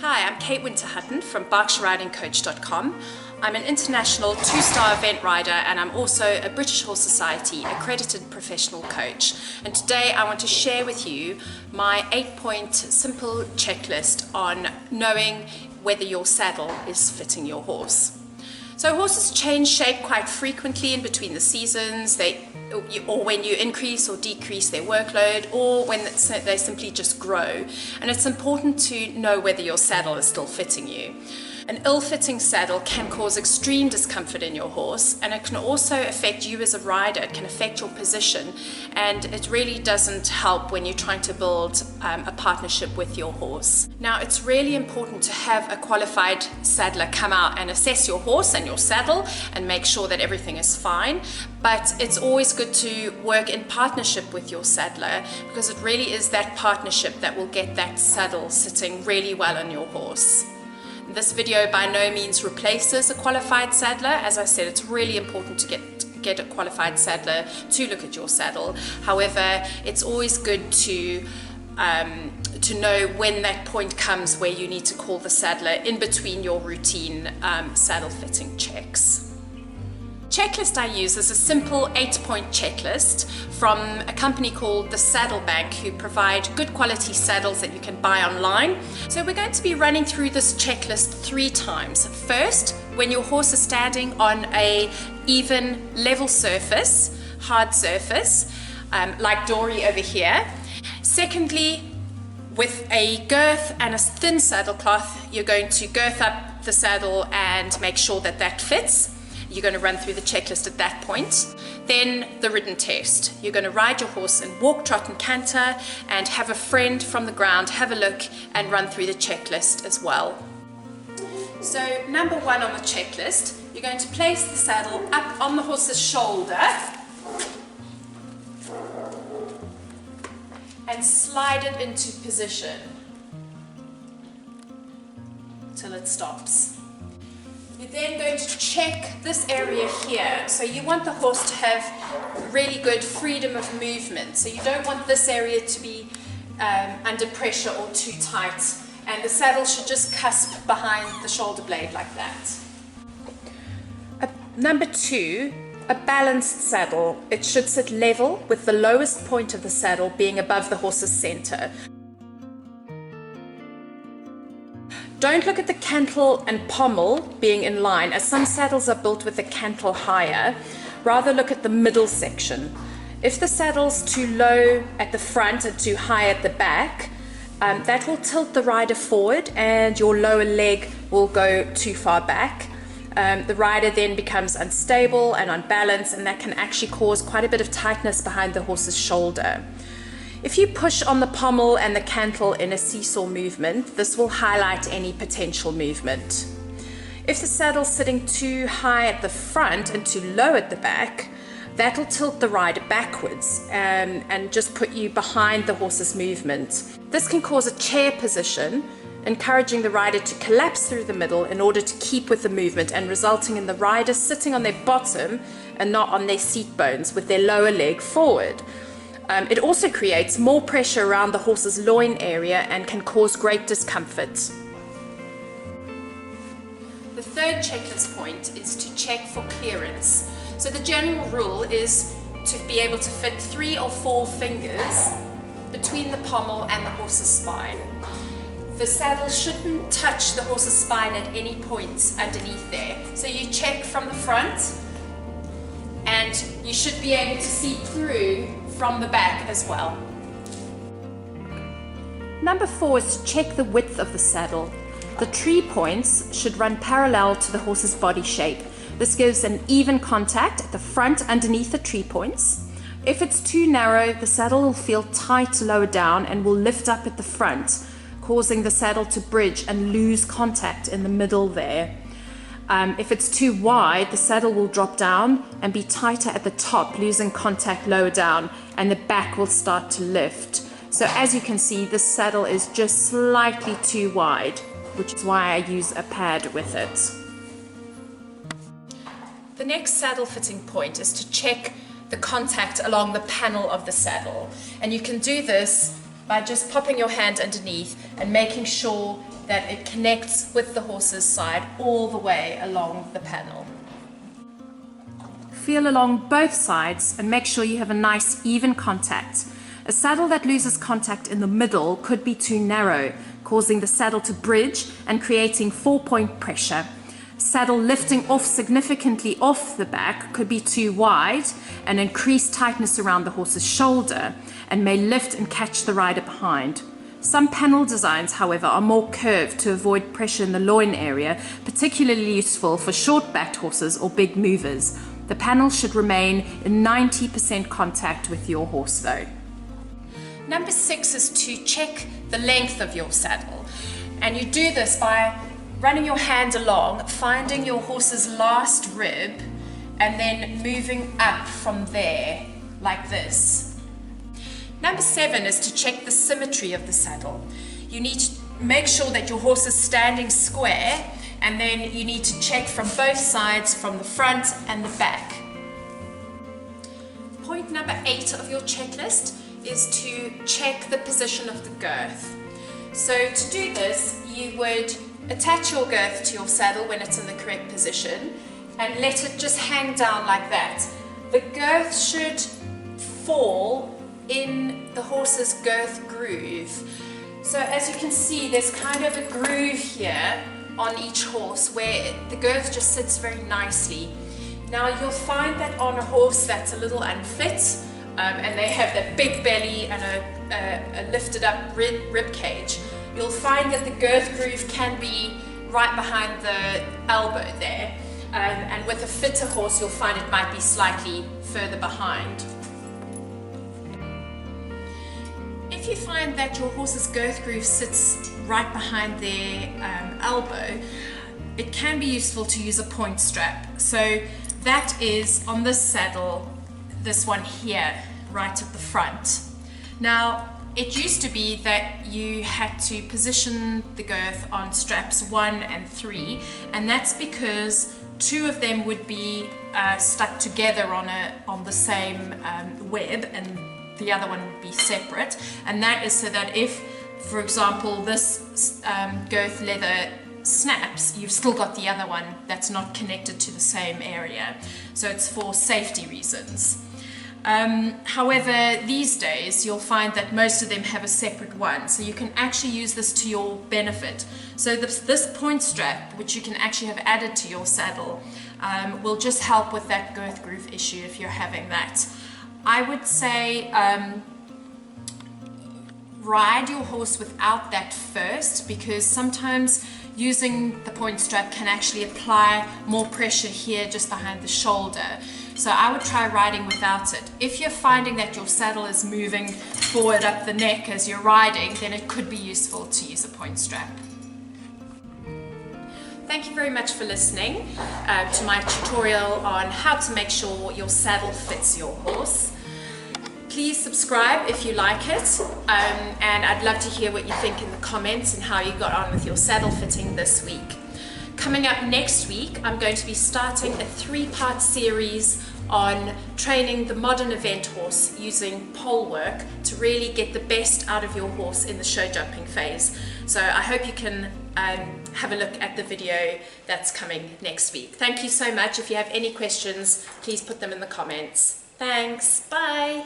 Hi, I'm Kate Winter-Hutton from BerkshireRidingCoach.com. I'm an international 2-star event rider and I'm also a British Horse Society accredited professional coach. And today I want to share with you my 8-point simple checklist on knowing whether your saddle is fitting your horse. So horses change shape quite frequently in between the seasons, or when you increase or decrease their workload, or when they simply just grow. And it's important to know whether your saddle is still fitting you. An ill-fitting saddle can cause extreme discomfort in your horse, and it can also affect you as a rider. It can affect your position, and it really doesn't help when you're trying to build a partnership with your horse. Now, it's really important to have a qualified saddler come out and assess your horse and your saddle and make sure that everything is fine, but it's always good to work in partnership with your saddler, because it really is that partnership that will get that saddle sitting really well on your horse. This video by no means replaces a qualified saddler. As I said, it's really important to get a qualified saddler to look at your saddle. However, it's always good to know when that point comes where you need to call the saddler in between your routine saddle fitting checks. Checklist I use is a simple 8-point checklist from a company called the Saddle Bank, who provide good quality saddles that you can buy online. So we're going to be running through this checklist 3 times. First, when your horse is standing on a even level surface, hard surface, like Dory over here. Secondly, with a girth and a thin saddle cloth, you're going to girth up the saddle and make sure that that fits. You're going to run through the checklist at that point. Then the ridden test. You're going to ride your horse and walk, trot and canter, and have a friend from the ground have a look and run through the checklist as well. So number 1 on the checklist, you're going to place the saddle up on the horse's shoulder and slide it into position till it stops. You're then going to check this area here. So you want the horse to have really good freedom of movement. So you don't want this area to be under pressure or too tight. And the saddle should just cusp behind the shoulder blade like that. Number 2, a balanced saddle. It should sit level with the lowest point of the saddle being above the horse's center. Don't look at the cantle and pommel being in line, as some saddles are built with the cantle higher. Rather look at the middle section. If the saddle's too low at the front and too high at the back, that will tilt the rider forward and your lower leg will go too far back. The rider then becomes unstable and unbalanced, and that can actually cause quite a bit of tightness behind the horse's shoulder. If you push on the pommel and the cantle in a seesaw movement, this will highlight any potential movement. If the saddle's sitting too high at the front and too low at the back, that'll tilt the rider backwards and just put you behind the horse's movement. This can cause a chair position, encouraging the rider to collapse through the middle in order to keep with the movement, and resulting in the rider sitting on their bottom and not on their seat bones with their lower leg forward. It also creates more pressure around the horse's loin area and can cause great discomfort. The third checklist point is to check for clearance. So the general rule is to be able to fit 3 or 4 fingers between the pommel and the horse's spine. The saddle shouldn't touch the horse's spine at any point underneath there. So you check from the front, and you should be able to see through from the back as well. Number 4 is to check the width of the saddle. The tree points should run parallel to the horse's body shape. This gives an even contact at the front underneath the tree points. If it's too narrow, the saddle will feel tight lower down and will lift up at the front, causing the saddle to bridge and lose contact in the middle there. If it's too wide, the saddle will drop down and be tighter at the top, losing contact lower down, and the back will start to lift. So as you can see, this saddle is just slightly too wide, which is why I use a pad with it. The next saddle fitting point is to check the contact along the panel of the saddle. And you can do this by just popping your hand underneath and making sure that it connects with the horse's side all the way along the panel. Feel along both sides and make sure you have a nice even contact. A saddle that loses contact in the middle could be too narrow, causing the saddle to bridge and creating 4-point pressure. Saddle lifting off significantly off the back could be too wide and increase tightness around the horse's shoulder and may lift and catch the rider behind. Some panel designs, however, are more curved to avoid pressure in the loin area, particularly useful for short-backed horses or big movers. The panel should remain in 90% contact with your horse though. Number 6 is to check the length of your saddle. And you do this by running your hand along, finding your horse's last rib, and then moving up from there, like this. Number 7 is to check the symmetry of the saddle. You need to make sure that your horse is standing square, and then you need to check from both sides, from the front and the back. Point number 8 of your checklist is to check the position of the girth. So to do this, you would attach your girth to your saddle when it's in the correct position and let it just hang down like that. The girth should fall in the horse's girth groove. So as you can see, there's kind of a groove here on each horse where the girth just sits very nicely. Now you'll find that on a horse that's a little unfit, and they have that big belly and a lifted up rib cage, you'll find that the girth groove can be right behind the elbow there. And with a fitter horse, you'll find it might be slightly further behind. If you find that your horse's girth groove sits right behind their elbow, it can be useful to use a point strap. So that is on this saddle, this one here, right at the front. Now, it used to be that you had to position the girth on straps 1 and 3, and that's because 2 of them would be stuck together on the same web, and the other one would be separate. And that is so that if, for example, this girth leather snaps, you've still got the other one that's not connected to the same area. So it's for safety reasons. However, these days you'll find that most of them have a separate one, so you can actually use this to your benefit. So this point strap, which you can actually have added to your saddle, will just help with that girth groove issue if you're having that. I would say ride your horse without that first, because sometimes using the point strap can actually apply more pressure here just behind the shoulder. So I would try riding without it. If you're finding that your saddle is moving forward up the neck as you're riding, then it could be useful to use a point strap. Thank you very much for listening to my tutorial on how to make sure your saddle fits your horse. Please subscribe if you like it, and I'd love to hear what you think in the comments and how you got on with your saddle fitting this week. Coming up next week, I'm going to be starting a 3-part series on training the modern event horse using pole work to really get the best out of your horse in the show jumping phase. So I hope you can have a look at the video that's coming next week. Thank you so much. If you have any questions, please put them in the comments. Thanks. Bye.